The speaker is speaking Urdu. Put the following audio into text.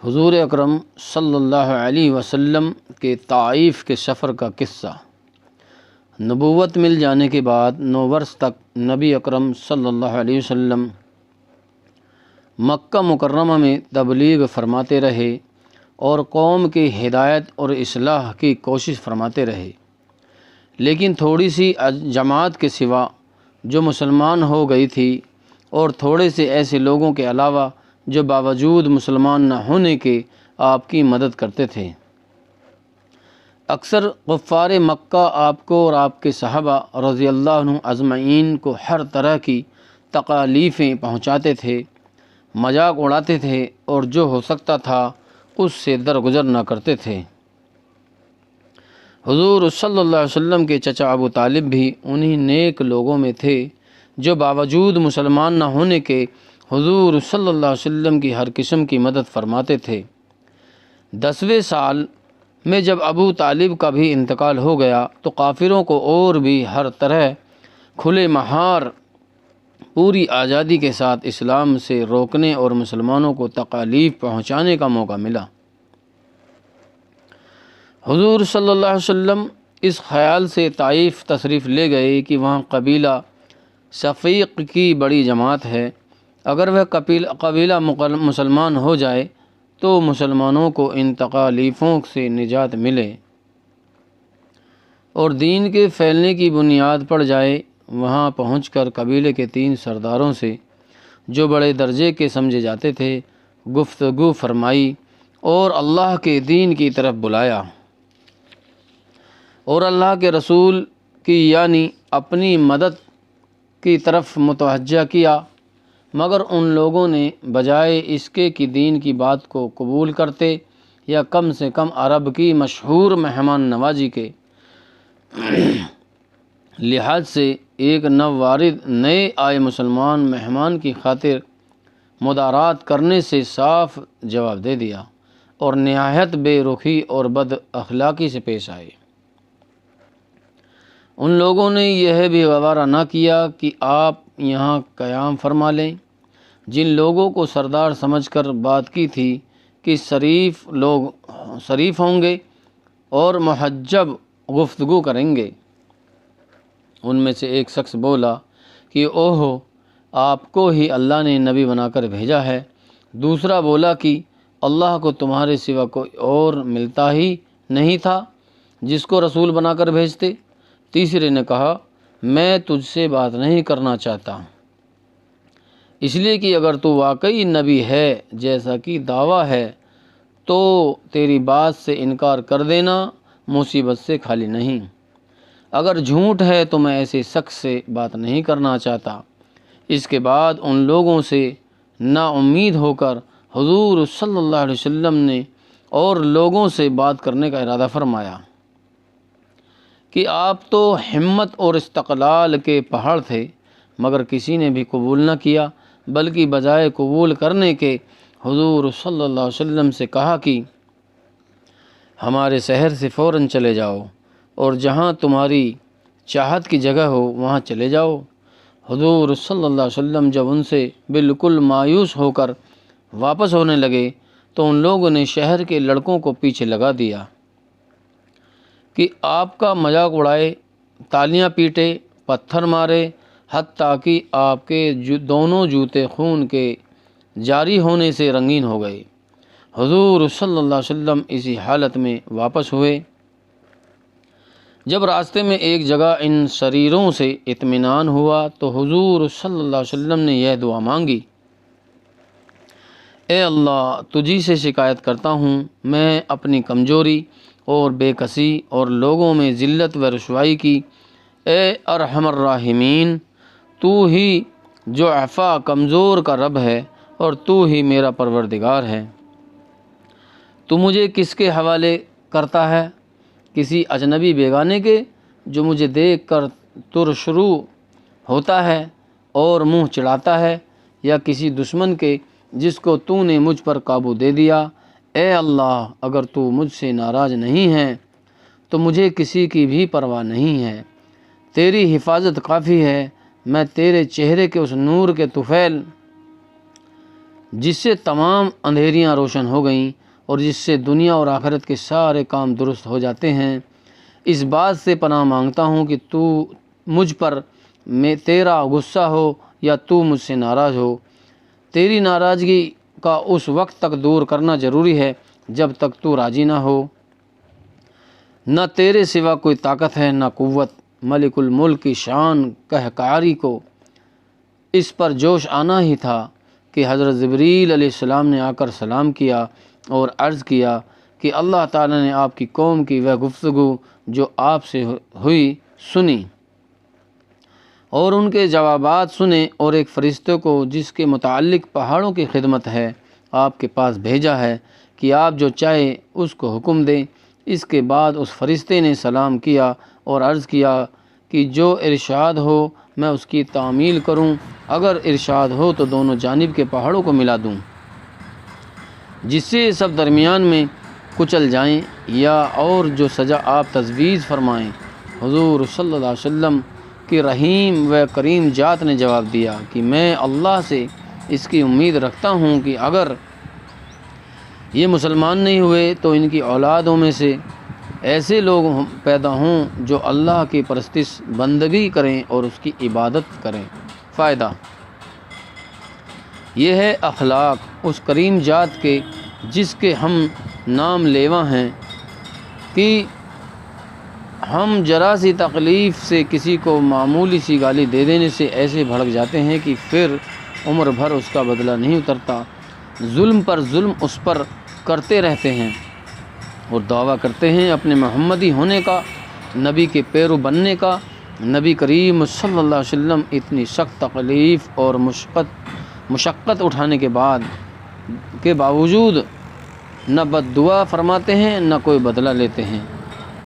حضور اکرم صلی اللہ علیہ وسلم کے طائف کے سفر کا قصہ۔ نبوت مل جانے کے بعد 9 برس تک نبی اکرم صلی اللہ علیہ وسلم مکہ مکرمہ میں تبلیغ فرماتے رہے اور قوم کی ہدایت اور اصلاح کی کوشش فرماتے رہے، لیکن تھوڑی سی جماعت کے سوا جو مسلمان ہو گئی تھی اور تھوڑے سے ایسے لوگوں کے علاوہ جو باوجود مسلمان نہ ہونے کے آپ کی مدد کرتے تھے۔ اکثر کفار مکہ آپ کو اور آپ کے صحابہ رضی اللہ عنہ اجمعین کو ہر طرح کی تکالیفیں پہنچاتے تھے، مذاق اڑاتے تھے اور جو ہو سکتا تھا اس سے درگزر نہ کرتے تھے۔ حضور صلی اللہ علیہ وسلم کے چچا ابو طالب بھی انہی نیک لوگوں میں تھے جو باوجود مسلمان نہ ہونے کے حضور صلی اللہ علیہ وسلم کی ہر قسم کی مدد فرماتے تھے۔ 10ویں سال میں جب ابو طالب کا بھی انتقال ہو گیا تو کافروں کو اور بھی ہر طرح کھلے مہار پوری آزادی کے ساتھ اسلام سے روکنے اور مسلمانوں کو تکالیف پہنچانے کا موقع ملا۔ حضور صلی اللہ علیہ وسلم اس خیال سے طائف تشریف لے گئے کہ وہاں قبیلہ صفیق کی بڑی جماعت ہے، اگر وہ قبیلہ مسلمان ہو جائے تو مسلمانوں کو ان تکالیفوں سے نجات ملے اور دین کے پھیلنے کی بنیاد پڑ جائے۔ وہاں پہنچ کر قبیلے کے 3 سرداروں سے جو بڑے درجے کے سمجھے جاتے تھے گفتگو فرمائی اور اللہ کے دین کی طرف بلایا اور اللہ کے رسول کی یعنی اپنی مدد کی طرف متوجہ کیا، مگر ان لوگوں نے بجائے اس کے کہ دین کی بات کو قبول کرتے یا کم سے کم عرب کی مشہور مہمان نوازی کے لحاظ سے ایک نووارد نئے آئے مسلمان مہمان کی خاطر مدارات کرنے سے صاف جواب دے دیا اور نہایت بے رخی اور بد اخلاقی سے پیش آئے۔ ان لوگوں نے یہ بھی گوارا نہ کیا کہ آپ یہاں قیام فرما لیں۔ جن لوگوں کو سردار سمجھ کر بات کی تھی کہ شریف ہوں گے اور محجب گفتگو کریں گے، ان میں سے ایک شخص بولا کہ اوہو، آپ کو ہی اللہ نے نبی بنا کر بھیجا ہے۔ دوسرا بولا کہ اللہ کو تمہارے سوا کوئی اور ملتا ہی نہیں تھا جس کو رسول بنا کر بھیجتے۔ تیسرے نے کہا میں تجھ سے بات نہیں کرنا چاہتا، اس لیے کہ اگر تو واقعی نبی ہے جیسا کہ دعویٰ ہے تو تیری بات سے انکار کر دینا مصیبت سے خالی نہیں، اگر جھوٹ ہے تو میں ایسے شخص سے بات نہیں کرنا چاہتا۔ اس کے بعد ان لوگوں سے نا امید ہو کر حضور صلی اللہ علیہ وسلم نے اور لوگوں سے بات کرنے کا ارادہ فرمایا کہ آپ تو ہمت اور استقلال کے پہاڑ تھے، مگر کسی نے بھی قبول نہ کیا، بلکہ بجائے قبول کرنے کے حضور صلی اللہ علیہ وسلم سے کہا کہ ہمارے شہر سے فوراً چلے جاؤ اور جہاں تمہاری چاہت کی جگہ ہو وہاں چلے جاؤ۔ حضور صلی اللہ علیہ وسلم جب ان سے بالکل مایوس ہو کر واپس ہونے لگے تو ان لوگوں نے شہر کے لڑکوں کو پیچھے لگا دیا کہ آپ کا مذاق اڑائے، تالیاں پیٹے، پتھر مارے، حتیٰ کہ آپ کے دونوں جوتے خون کے جاری ہونے سے رنگین ہو گئے۔ حضور صلی اللہ علیہ وسلم اسی حالت میں واپس ہوئے۔ جب راستے میں ایک جگہ ان شریروں سے اطمینان ہوا تو حضور صلی اللہ علیہ وسلم نے یہ دعا مانگی، اے اللہ، تجھی سے شکایت کرتا ہوں، میں اپنی کمزوری اور بے کسی اور لوگوں میں ذلت و رسوائی کی۔ اے ارحم الراحمین، تو ہی جو عفا کمزور کا رب ہے اور تو ہی میرا پروردگار ہے۔ تو مجھے کس کے حوالے کرتا ہے؟ کسی اجنبی بیگانے کے جو مجھے دیکھ کر ترشرو ہوتا ہے اور منہ چڑھاتا ہے، یا کسی دشمن کے جس کو تو نے مجھ پر قابو دے دیا؟ اے اللہ، اگر تو مجھ سے ناراض نہیں ہے تو مجھے کسی کی بھی پرواہ نہیں ہے، تیری حفاظت کافی ہے، میں تیرے چہرے کے اس نور کے طفیل جس سے تمام اندھیریاں روشن ہو گئیں اور جس سے دنیا اور آخرت کے سارے کام درست ہو جاتے ہیں۔ اس بات سے پناہ مانگتا ہوں کہ تو مجھ پر تیرا غصہ ہو یا تو مجھ سے ناراض ہو۔ تیری ناراضگی کا اس وقت تک دور کرنا ضروری ہے جب تک تو راضی نہ ہو۔ نہ تیرے سوا کوئی طاقت ہے نہ قوت۔ ملک الملک کی شان کہکاری کو اس پر جوش آنا ہی تھا کہ حضرت جبریل علیہ السلام نے آ کر سلام کیا اور عرض کیا کہ اللہ تعالیٰ نے آپ کی قوم کی وہ گفتگو جو آپ سے ہوئی سنی اور ان کے جوابات سنے، اور ایک فرشتے کو جس کے متعلق پہاڑوں کی خدمت ہے آپ کے پاس بھیجا ہے کہ آپ جو چاہے اس کو حکم دیں۔ اس کے بعد اس فرشتے نے سلام کیا اور عرض کیا کہ جو ارشاد ہو میں اس کی تعمیل کروں، اگر ارشاد ہو تو دونوں جانب کے پہاڑوں کو ملا دوں جس سے سب درمیان میں کچل جائیں، یا اور جو سزا آپ تجویز فرمائیں۔ حضور صلی اللہ علیہ وسلم کی رحیم و کریم ذات نے جواب دیا کہ میں اللہ سے اس کی امید رکھتا ہوں کہ اگر یہ مسلمان نہیں ہوئے تو ان کی اولادوں میں سے ایسے لوگ پیدا ہوں جو اللہ کی پرستش بندگی کریں اور اس کی عبادت کریں۔ فائدہ یہ ہے اخلاق اس کریم ذات کے جس کے ہم نام لیوا ہیں کہ ہم ذرا سی تکلیف سے کسی کو معمولی سی گالی دے دینے سے ایسے بھڑک جاتے ہیں کہ پھر عمر بھر اس کا بدلہ نہیں اترتا۔ ظلم پر ظلم اس پر کرتے رہتے ہیں اور دعویٰ کرتے ہیں اپنے محمدی ہونے کا، نبی کے پیرو بننے کا۔ نبی کریم صلی اللہ علیہ وسلم اتنی سخت تکلیف اور مشقت اٹھانے کے باوجود نہ بد دعا فرماتے ہیں نہ کوئی بدلہ لیتے ہیں۔